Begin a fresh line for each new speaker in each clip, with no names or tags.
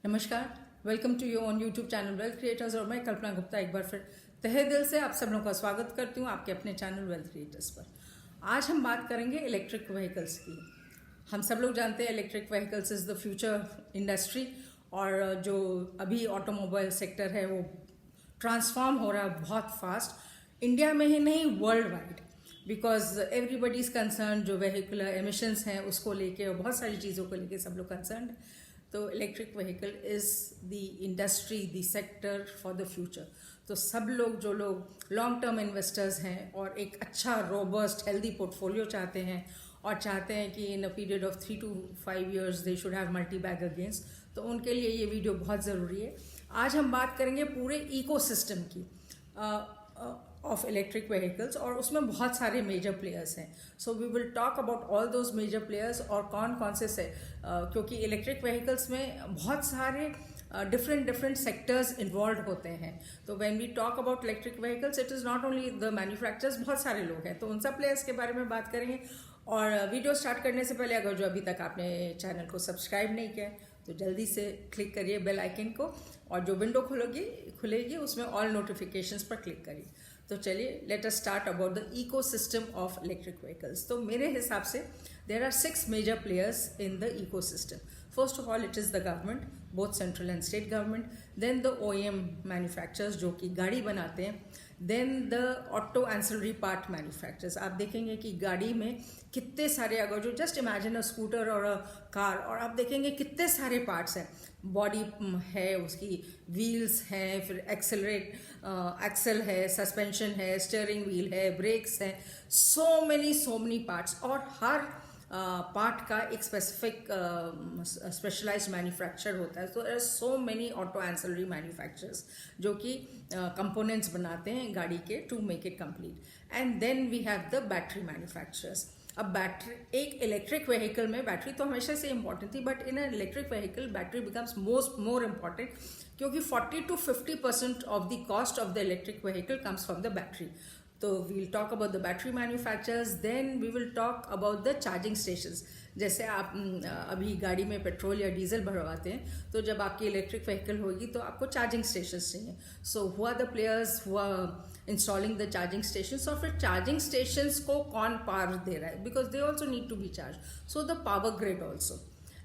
नमस्कार, welcome to your on YouTube channel Wealth Creators. और मैं कल्पना गुप्ता एक बार फिर तहे दिल से आप सब लोगों का स्वागत करती हूँ आपके अपने चैनल वेल्थ क्रिएटर्स पर। आज हम बात करेंगे इलेक्ट्रिक व्हीकल्स की। हम सब लोग जानते हैं electric vehicles is the future industry, और जो अभी ऑटोमोबाइल सेक्टर है वो ट्रांसफॉर्म हो रहा है बहुत फास्ट, इंडिया में ही नहीं world wide, because everybody is concern. जो व्हीकुलर एमिशंस हैं उसको लेके और बहुत सारी चीज़ों को लेके सब लोग कंसर्न। तो electric vehicle is the industry, the sector for the future. तो सब लोग जो लोग लॉन्ग टर्म इन्वेस्टर्स हैं और एक अच्छा रोबस्ट हेल्दी पोर्टफोलियो चाहते हैं और चाहते हैं कि in a period of 3 to 5 years they should have multibagger gains, तो उनके लिए ये वीडियो बहुत ज़रूरी है। आज हम बात करेंगे पूरे इकोसिस्टम की ऑफ इलेक्ट्रिक व्हीकल्स, और उसमें बहुत सारे मेजर प्लेयर्स हैं। So we will talk about all those major players और कौन कौन से क्योंकि इलेक्ट्रिक व्हीकल्स में बहुत सारे डिफरेंट सेक्टर्स इन्वॉल्व होते हैं। तो when we talk about electric vehicles it is not only the manufacturers, बहुत सारे लोग हैं, तो उन सब प्लेयर्स के बारे में बात करेंगे। और वीडियो स्टार्ट करने से पहले अगर जो अभी तक आपने चैनल को सब्सक्राइब नहीं किया है तो जल्दी से क्लिक करिए बेल आइकन को, और जो विंडो खुलेगी उसमें ऑल नोटिफिकेशंस पर क्लिक करिए। तो चलिए let us start about the ecosystem of electric vehicles. तो मेरे हिसाब से there are 6 major players in the ecosystem. First of all it is the government, both central and state government, then the OEM manufacturers जो कि गाड़ी बनाते हैं, then the auto ancillary part manufacturers. आप देखेंगे कि गाड़ी में कितने सारे, अगर जो जस्ट इमेजिन अ स्कूटर और अ कार, और आप देखेंगे कितने सारे पार्ट्स हैं। बॉडी है, उसकी व्हील्स हैं, फिर एक्सल है, सस्पेंशन है, स्टीयरिंग व्हील है, ब्रेक्स हैं, सो मेनी पार्ट्स, और हर पार्ट का एक स्पेसिफिक स्पेशलाइज्ड मैन्युफैक्चर होता है। तो there are so many auto ancillary manufacturers जो कि कंपोनेंट्स बनाते हैं गाड़ी के to make it complete. And then we have the battery manufacturers. अब बैटरी, एक इलेक्ट्रिक व्हीकल में बैटरी तो हमेशा से इंपॉर्टेंट थी, but in an electric vehicle battery becomes more important, क्योंकि 40 to 50% of the cost of the electric vehicle comes from the battery. तो we'll talk about the battery manufacturers, then we will talk about the charging stations. जैसे आप अभी गाड़ी में petrol या diesel भरवाते हैं, तो जब आपकी इलेक्ट्रिक व्हीकल होगी तो आपको चार्जिंग स्टेशंस चाहिए। So who are the players who are installing the charging stations, और फिर चार्जिंग स्टेशंस को कौन पावर दे रहा है, because they also need to be charge, so the power grid also.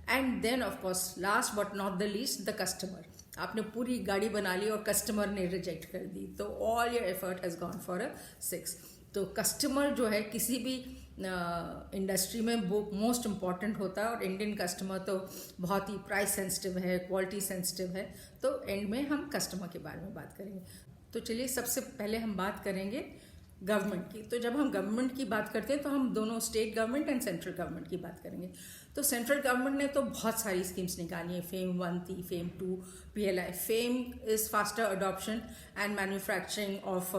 And then of course last but not the least the customer. आपने पूरी गाड़ी बना ली और कस्टमर ने रिजेक्ट कर दी, तो all your effort has gone for a 6। तो customer जो है किसी भी इंडस्ट्री में वो मोस्ट इम्पॉर्टेंट होता है, और इंडियन कस्टमर तो बहुत ही प्राइस सेंसिटिव है, क्वालिटी सेंसिटिव है। तो एंड में हम कस्टमर के बारे में बात करेंगे। तो चलिए सबसे पहले हम बात करेंगे गवर्नमेंट की। तो जब हम गवर्नमेंट की बात करते हैं तो हम दोनों state government and central government की बात करेंगे। तो सेंट्रल गवर्नमेंट ने तो बहुत सारी स्कीम्स निकाली हैं। फेम 1 थी, FAME 2, PLI। FAME is faster adoption and manufacturing of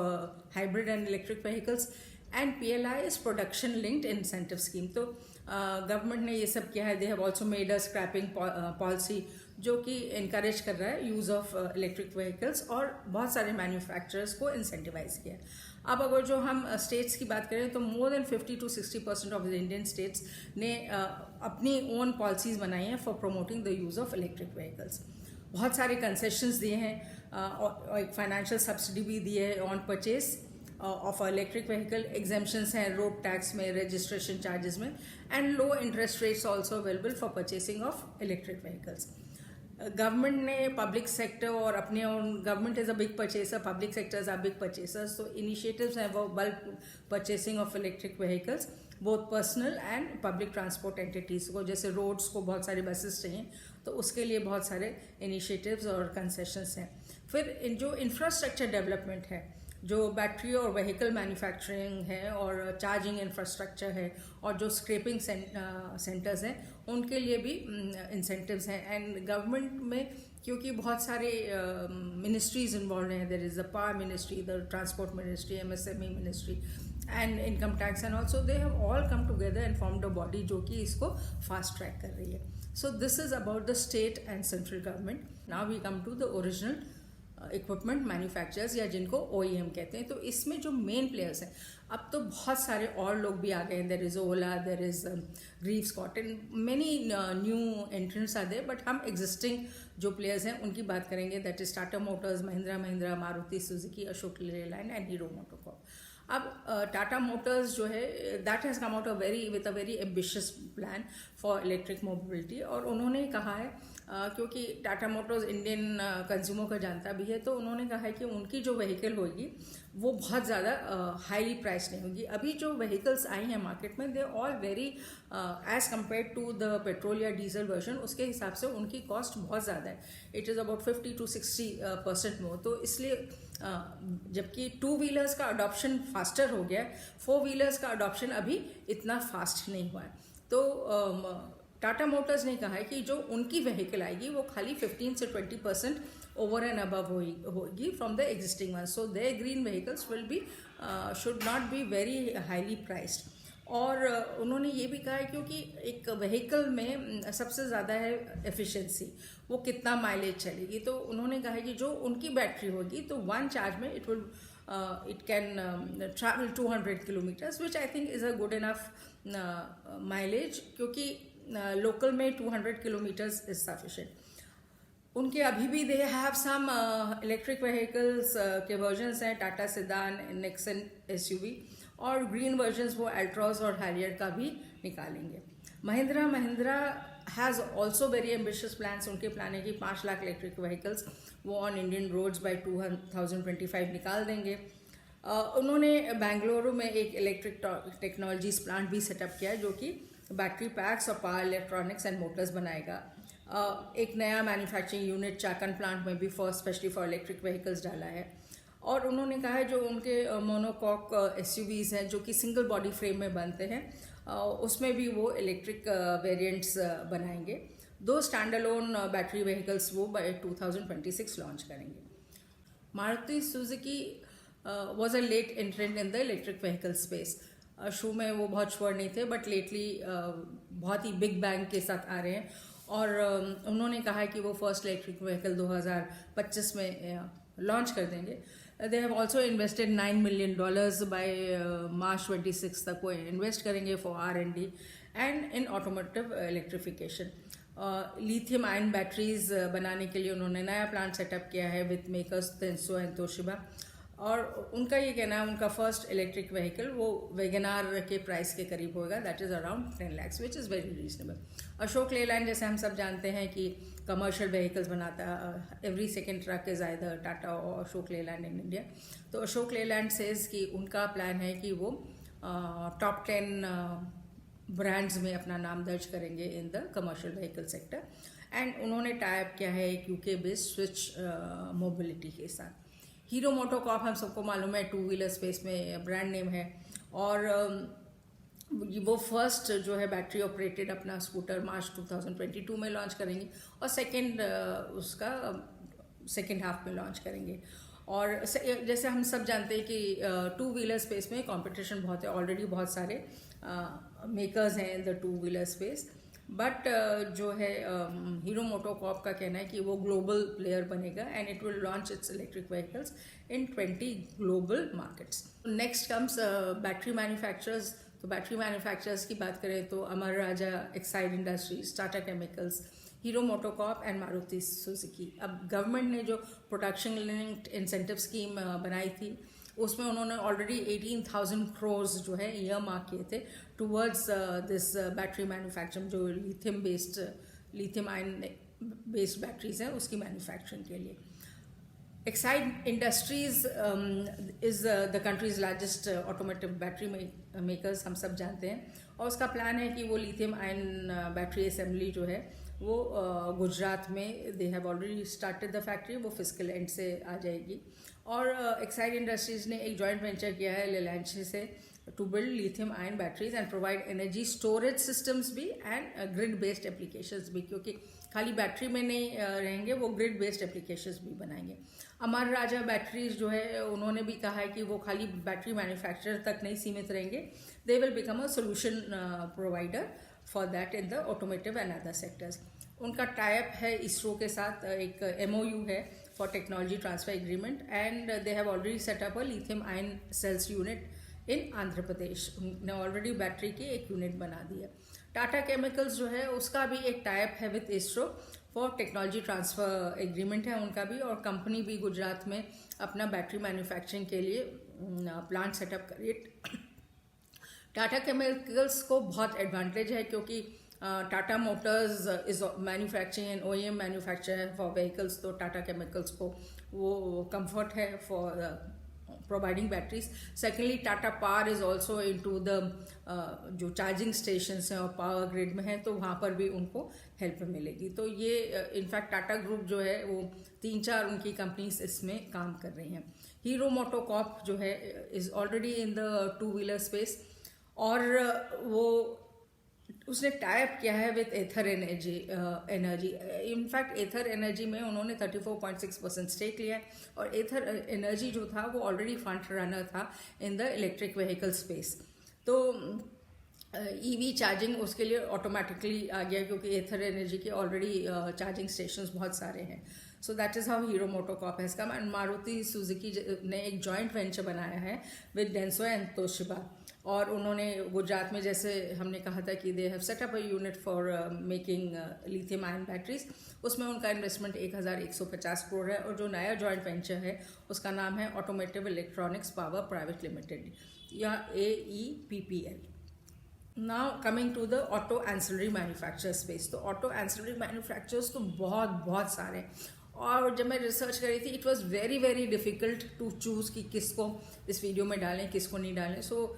hybrid and electric vehicles, and PLI is production linked incentive scheme. तो गवर्नमेंट ने ये सब किया है। They have also made a scrapping policy जो कि इनकरेज कर रहा है यूज़ ऑफ इलेक्ट्रिक व्हीकल्स, और बहुत सारे मैन्युफैक्चरर्स को इंसेंटिवाइज किया है। अब अगर जो हम स्टेट्स की बात करें तो more than 50 to 60% of the Indian states ने अपनी ओन पॉलिसीज़ बनाई हैं for promoting the use of electric vehicles. बहुत सारे कंसेशंस दिए हैं, और एक फाइनेंशियल सब्सिडी भी दी है on purchase of electric vehicle. Exemptions हैं रोड टैक्स में, रजिस्ट्रेशन चार्जेस में, and low interest rates also available for purchasing of electric vehicles. Government ने पब्लिक सेक्टर और अपने government is a big purchaser, public sectors are big purchasers, तो initiatives हैं वो bulk purchasing of electric vehicles, both personal and public transport entities को। जैसे roads को बहुत सारे बसेस चाहिए, तो उसके लिए बहुत सारे इनिशिएटिव्स और कंसेशंस हैं। फिर जो इंफ्रास्ट्रक्चर डेवलपमेंट है, जो बैटरी और व्हीकल मैन्युफैक्चरिंग है, और चार्जिंग इंफ्रास्ट्रक्चर है, और जो स्क्रैपिंग सेंटर्स हैं, उनके लिए भी इंसेंटिव्स हैं। एंड गवर्नमेंट में क्योंकि बहुत सारे मिनिस्ट्रीज इन्वॉल्व हैं, there is the power ministry, the transport ministry, MSME ministry, and income tax, and also they have all come together and formed a body जो कि इसको फास्ट ट्रैक कर रही है। So this is about the state and central government. Now we come to the original equipment manufacturers या जिनको OEM कहते हैं। तो इसमें जो मेन प्लेयर्स हैं, अब तो बहुत सारे और लोग भी आ गए हैं। There is Ola, there is Greaves Cotton, many new entrants are there, but हम एग्जिस्टिंग जो प्लेयर्स हैं उनकी बात करेंगे। That is Tata Motors, Mahindra, Maruti Suzuki, Ashok Leyland and Hero MotoCorp. अब टाटा मोटर्स जो है, that has come out with a very ambitious plan for electric mobility. और उन्होंने कहा है, क्योंकि टाटा मोटर्स इंडियन कंज्यूमर का जानता भी है, तो उन्होंने कहा है कि उनकी जो व्हीकल होगी वो बहुत ज़्यादा हाईली प्राइस नहीं होगी। अभी जो व्हीकल्स आई हैं मार्केट में, they all very as compare to the petrol या डीजल वर्जन, उसके हिसाब से उनकी कॉस्ट बहुत ज़्यादा है। It is about 50 to 60% more. तो इसलिए जबकि 2 व्हीलर्स का अडॉप्शन फास्टर हो गया है, 4 व्हीलर्स का अडॉप्शन अभी इतना फास्ट नहीं हुआ है। तो टाटा मोटर्स ने कहा है कि जो उनकी व्हीकल आएगी वो खाली 15 से 20% ओवर एंड अबव होगी from the existing one. So their green vehicles will be should not be very highly priced. और उन्होंने ये भी कहा है, क्योंकि एक व्हीकल में सबसे ज़्यादा है एफिशिएंसी, वो कितना माइलेज चलेगी। तो उन्होंने कहा है कि जो उनकी बैटरी होगी, तो 1 चार्ज में it can travel 200 kilometers, which I think is a good enough mileage, क्योंकि लोकल में 200 kilometers is sufficient। उनके अभी भी they have some electric vehicles के वर्जन्स हैं, टाटा सिडान, नेक्सन SUV, और ग्रीन वर्जन्स वो अल्ट्रॉस और हैरियर का भी निकालेंगे। Mahindra has also very ambitious plans. उनके प्लान है कि 5 लाख इलेक्ट्रिक व्हीकल्स वो ऑन इंडियन रोड्स बाय 2025 निकाल देंगे। उन्होंने बेंगलुरु में एक इलेक्ट्रिक टेक्नोलॉजीज प्लांट भी सेटअप किया है, जो कि बैटरी पैक्स और पावर इलेक्ट्रॉनिक्स एंड मोटर्स बनाएगा। एक नया मैन्युफैक्चरिंग यूनिट चाकन प्लांट में भी स्पेशली फॉर इलेक्ट्रिक व्हीकल्स डाला है। और उन्होंने कहा है जो उनके मोनोकॉक SUVs हैं, जो कि सिंगल बॉडी फ्रेम में बनते हैं, उसमें भी वो इलेक्ट्रिक वेरिएंट्स बनाएंगे। 2 स्टैंड अलोन बैटरी व्हीकल्स वो बाय 2026 लॉन्च करेंगे। Maruti Suzuki was a late entrant in the electric vehicle space. शुरू में वो बहुत श्योर नहीं थे, बट लेटली बहुत ही बिग बैंग के साथ आ रहे हैं। और उन्होंने कहा है कि वो फर्स्ट इलेक्ट्रिक व्हीकल 2025 में लॉन्च कर देंगे। दे have also invested $9 million by March 26 तक वो इन्वेस्ट करेंगे for R&D and in automotive electrification. Lithium ion batteries बनाने के लिए उन्होंने नया प्लांट सेटअप किया है विथ मेकर्स तेंसो एंड तोशिबा। और उनका ये कहना है उनका फर्स्ट इलेक्ट्रिक व्हीकल वो वैगनार के प्राइस के करीब होगा, that is around 10 lakhs, which is very reasonable. Ashok Leyland, जैसे हम सब जानते हैं कि कमर्शियल व्हीकल्स बनाता है, every second truck is either Tata और अशोक लेलैंड इन इंडिया। तो अशोक लेलैंड सेज कि उनका प्लान है कि वो टॉप 10 ब्रांड्स में अपना नाम दर्ज करेंगे in the commercial vehicle sector. And उन्होंने टाइप किया है एक UK बेस्ड स्विच मोबिलिटी के साथ। हीरो मोटोकॉर्प हम सबको मालूम है 2 व्हीलर स्पेस में ब्रांड नेम है, और वो फर्स्ट जो है बैटरी ऑपरेटेड अपना स्कूटर मार्च 2022 में लॉन्च करेंगे, और सेकेंड उसका सेकेंड हाफ में लॉन्च करेंगे। और जैसे हम सब जानते हैं कि 2 व्हीलर स्पेस में कंपटीशन बहुत है, ऑलरेडी बहुत सारे मेकर्स हैं in the 2 wheeler space. But जो है हीरो मोटोकॉर्प का कहना है कि वो ग्लोबल प्लेयर बनेगा and it will launch its electric vehicles in 20 global markets. Next comes battery manufacturers. तो बैटरी मैन्युफैक्चरर्स की बात करें तो Amara Raja, Exide Industries, Tata Chemicals, Hero MotoCorp and Maruti Suzuki. अब गवर्नमेंट ने जो प्रोडक्शन लिंक्ड इंसेंटिव स्कीम बनाई थी, उसमें उन्होंने ऑलरेडी 18,000 crore जो है ईयर मार्क किए थे टूवर्ड्स दिस बैटरी मैन्युफैक्चरिंग, जो लिथियम आयन बेस्ड बैटरीज हैं उसकी मैन्युफैक्चरिंग के लिए। Exide industries is the countries largest automotive battery makers, हम सब जानते हैं। और उसका प्लान है कि वो लिथियम आयन बैटरी असेंबली जो है वो गुजरात में दे have already started the factory, वो फिजिकल एंड से आ जाएगी। और एक्साइड इंडस्ट्रीज ने एक जॉइंट वेंचर किया है लेलैंड से to build lithium ion batteries and provide energy storage systems भी एंड ग्रिड बेस्ड एप्लीकेशंस भी, क्योंकि खाली बैटरी में नहीं रहेंगे, वो ग्रिड बेस्ड एप्लीकेशंस भी बनाएंगे। अमर राजा बैटरीज जो है उन्होंने भी कहा है कि वो खाली बैटरी मैन्युफैक्चरर तक नहीं सीमित रहेंगे, they will become a solution provider for that in the automotive and other sectors. उनका टाइप है इसरो के साथ, एक MOU है for technology transfer agreement, and they have already set up a lithium ion cells unit in Andhra Pradesh. उन्होंने already battery की एक unit बना दी है। टाटा केमिकल्स जो है उसका भी एक टाइप है with ISRO for technology transfer agreement है उनका भी, और कंपनी भी गुजरात में अपना बैटरी मैन्युफैक्चरिंग के लिए प्लांट सेटअप करिए। टाटा केमिकल्स को बहुत एडवांटेज है क्योंकि Tata Motors is manufacturing and OEM manufacture है फॉर व्हीकल्स, तो टाटा केमिकल्स को वो कंफर्ट है for providing batteries. Secondly Tata power is also into the जो चार्जिंग स्टेशंस हैं और पावर ग्रिड में हैं, तो वहाँ पर भी उनको हेल्प मिलेगी। तो ये इनफैक्ट टाटा ग्रुप जो है वो 3-4 उनकी कंपनीज इसमें काम कर रही हैं। हीरो मोटोकॉर्प जो है is already in the two wheeler space, और वो उसने टाइप किया है with Ather Energy. In fact Ather Energy में उन्होंने 34.6% स्टेक लिया है, और एथर एनर्जी जो था वो ऑलरेडी फ्रंट रनर था इन द इलेक्ट्रिक व्हीकल स्पेस। तो EV चार्जिंग उसके लिए ऑटोमेटिकली आ गया क्योंकि एथर एनर्जी के ऑलरेडी चार्जिंग स्टेशंस बहुत सारे हैं। So that is how hero MotoCorp has come, and Maruti Suzuki ने एक जॉइंट वेंचर बनाया है विद डेंसो एंड तोशिबा, और उन्होंने गुजरात में, जैसे हमने कहा था कि they have set up a unit for making lithium ion batteries, उसमें उनका इन्वेस्टमेंट 1150 करोड़ है, और जो नया जॉइंट वेंचर है उसका नाम है automotive electronics power private limited या AEPPL। Now coming to the auto ancillary manufacture space, तो ऑटो एंसिलरी मैन्युफैक्चरर्स तो बहुत सारे हैं, और जब मैं रिसर्च करी थी it was very difficult to choose कि किसको इस वीडियो में डालें किसको नहीं डालें। सो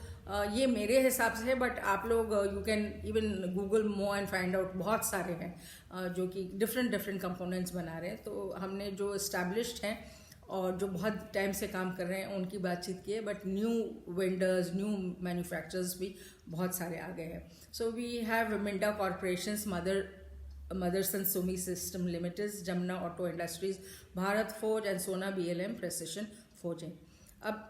ये मेरे हिसाब से है, बट आप लोग you can even Google more and find out, बहुत सारे हैं जो कि डिफरेंट कंपोनेंट्स बना रहे हैं। तो हमने जो इस्टेब्लिश्ड हैं और जो बहुत टाइम से काम कर रहे हैं उनकी बातचीत की है, but new vendors, new manufacturers भी बहुत सारे आ गए हैं। So we have Minda corporations, Motherson Sumi system limited, Jamuna auto industries, Bharat forge and Sona BLM precision forging. अब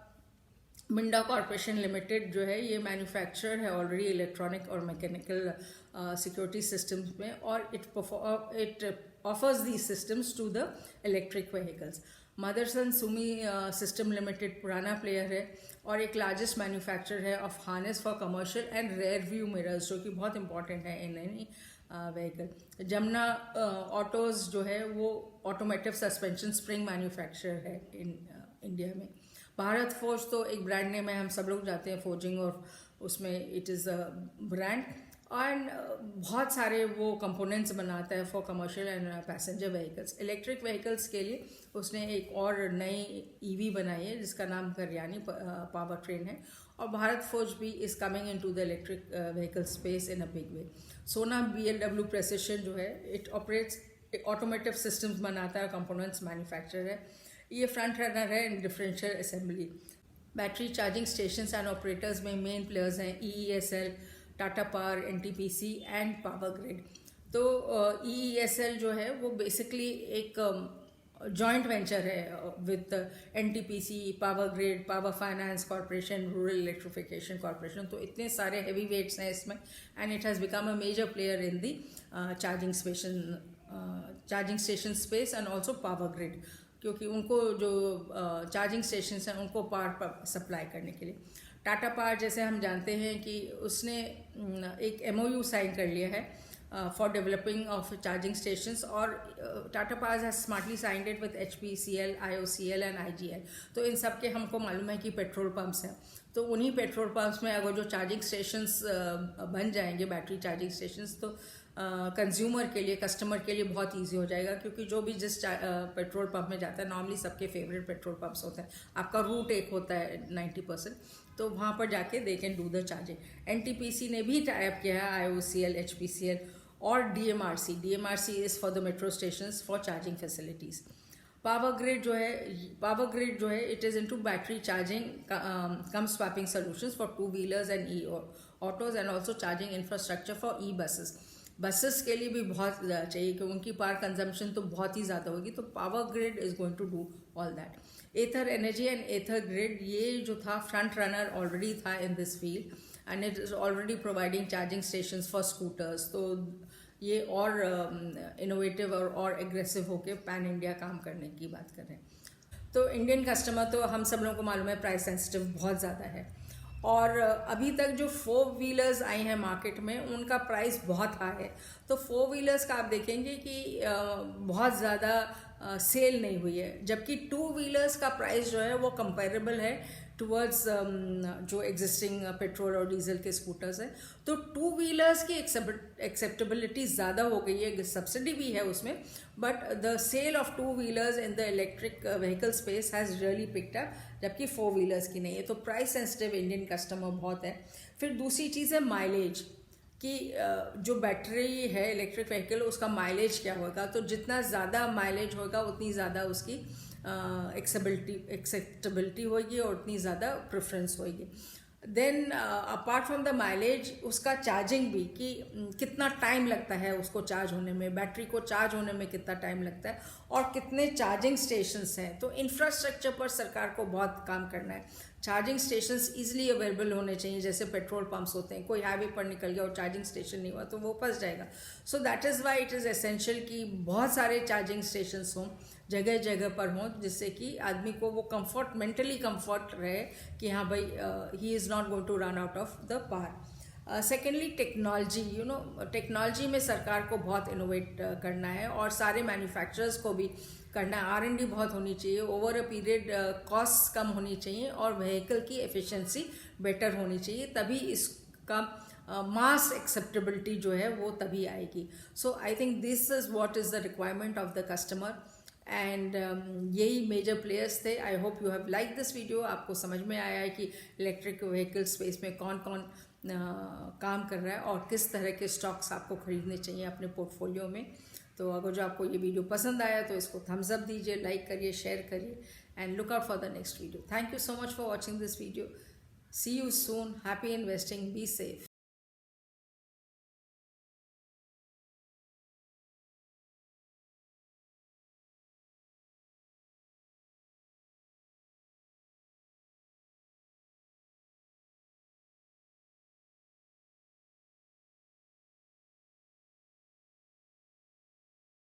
मिंडा कॉरपोरेशन लिमिटेड जो है ये मैन्युफैक्चरर है ऑलरेडी इलेक्ट्रॉनिक और मैकेनिकल सिक्योरिटी सिस्टम्स में, और it offers the systems to the electric vehicles. Motherson Sumi system limited पुराना player है और एक लार्जेस्ट मैन्युफैक्चरर है of harness for commercial and rear view mirrors, जो कि बहुत इंपॉर्टेंट है in any vehicle. Jamuna autos जो है वो ऑटोमेटिव सस्पेंशन स्प्रिंग मैन्युफैक्चरर है इन इंडिया में। भारत फोर्ज तो एक ब्रांड नेम है, हम सब लोग जाते हैं फोर्जिंग, और उसमें it is a brand, and बहुत सारे वो कंपोनेंट्स बनाता है for commercial and passenger vehicles. Electric vehicles के लिए उसने एक और नई EV बनाई है जिसका नाम कल्याणी पावर ट्रेन है, और भारत फोर्ज भी is coming into the electric vehicle space in a big way. Sona BLW precision जो है इट ऑपरेट्स ऑटोमेटिव सिस्टम्स बनाता है, कंपोनेंट्स मैन्युफैक्चर है, ये फ्रंट रनर है in differential assembly. Battery charging stations and operators में main players हैं EESL, Tata power, NTPC and power grid. तो EESL जो है वो बेसिकली एक जॉइंट वेंचर है with NTPC, power grid, power finance corporation, rural electrification corporation. तो इतने सारे हैवी वेट्स हैं इसमें, and it has become a major player in the charging station space and also power grid, क्योंकि उनको जो चार्जिंग स्टेशन हैं उनको पावर सप्लाई करने के लिए टाटा पावर, जैसे हम जानते हैं कि उसने एक MOU साइन कर लिया है for developing of charging stations, और Tata Power has smartly signed it with HPCL, IOCL and IGL। तो इन सब के हमको मालूम है कि पेट्रोल पंप्स हैं, तो उन्हीं पेट्रोल पंप्स में अगर जो चार्जिंग स्टेशंस बन जाएंगे, बैटरी चार्जिंग स्टेशंस, तो कंज्यूमर के लिए, कस्टमर के लिए बहुत इजी हो जाएगा, क्योंकि जो भी जिस पेट्रोल पंप में जाता है, नॉर्मली सबके फेवरेट पेट्रोल पंप्स होते हैं, आपका रूट एक होता है 90%, तो वहाँ पर जाके they can do the charging. NTPC ने भी टाइप किया है IOCL, HPCL और DMRC is for the metro stations for charging facilities. Power grid जो है it is into battery charging cum swapping solutions for two wheelers and autos, and also charging infrastructure for buses के लिए भी बहुत चाहिए, क्योंकि उनकी पावर कंजम्पशन तो बहुत ही ज़्यादा होगी, तो power grid is going to do all that. Ather energy and Ather grid, ये जो था फ्रंट रनर ऑलरेडी था in this field, and it is already providing charging stations for scooters. तो ये और इनोवेटिव और एग्रेसिव होके पैन इंडिया काम करने की बात कर रहे हैं। तो इंडियन कस्टमर तो हम सब लोगों को मालूम है प्राइस सेंसिटिव बहुत ज़्यादा है, और अभी तक जो 4 व्हीलर्स आई हैं मार्केट में उनका प्राइस बहुत हाई है। तो 4 व्हीलर्स का आप देखेंगे कि बहुत ज़्यादा सेल नहीं हुई है, जबकि 2 व्हीलर्स का प्राइस जो है वो कंपेरेबल है टुवर्ड्स जो एग्जिस्टिंग पेट्रोल और डीजल के स्कूटर्स हैं। तो 2 व्हीलर्स की एक्सेप्टेबिलिटी ज़्यादा हो गई है, सब्सिडी भी है उसमें, but the sale of 2 wheelers in the electric vehicle space has really picked up, जबकि 4 व्हीलर्स की नहीं है। तो प्राइस सेंसिटिव इंडियन कस्टमर बहुत है। फिर दूसरी चीज़ है माइलेज, कि जो बैटरी है इलेक्ट्रिक व्हीकल उसका माइलेज क्या होगा। तो जितना ज़्यादा माइलेज होगा उतनी ज़्यादा उसकी एक्सेप्टेबिलिटी होगी और उतनी ज़्यादा प्रेफरेंस होगी। Then apart from the mileage उसका चार्जिंग भी, कि कितना टाइम लगता है उसको चार्ज होने में, बैटरी को चार्ज होने में कितना टाइम लगता है, और कितने चार्जिंग स्टेशंस हैं। तो इंफ्रास्ट्रक्चर पर सरकार को बहुत काम करना है। चार्जिंग स्टेशंस इजीली अवेलेबल होने चाहिए, जैसे पेट्रोल पंप्स होते हैं, कोई हाईवे पर निकल गया और चार्जिंग स्टेशन नहीं हुआ तो वो फंस जाएगा। So that is why it is essential कि बहुत सारे चार्जिंग स्टेशंस हों, जगह जगह पर हों, जिससे कि आदमी को वो कंफर्ट, मेंटली कंफर्ट रहे कि हाँ भाई he is not going to run out of the power. Secondly technology, technology में सरकार को बहुत इनोवेट करना है और सारे मैन्युफैक्चरर्स को भी करना है। R&D बहुत होनी चाहिए, ओवर अ पीरियड कॉस्ट कम होनी चाहिए और व्हीकल की एफिशिएंसी बेटर होनी चाहिए, तभी इसका मास एक्सेप्टेबिलिटी जो है वो तभी आएगी। So I think this is what is the requirement of the customer, and यही मेजर प्लेयर्स थे। I hope you have like this video. आपको समझ में आया है कि इलेक्ट्रिक व्हीकल स्पेस में कौन कौन काम कर रहा है और किस तरह के स्टॉक्स आपको खरीदने चाहिए अपने पोर्टफोलियो में। तो अगर जो आपको ये वीडियो पसंद आया तो इसको थम्स अप दीजिए, लाइक करिए, शेयर करिए, and look out for the next video. Thank you so much for watching this video. See you soon. Happy investing, be safe.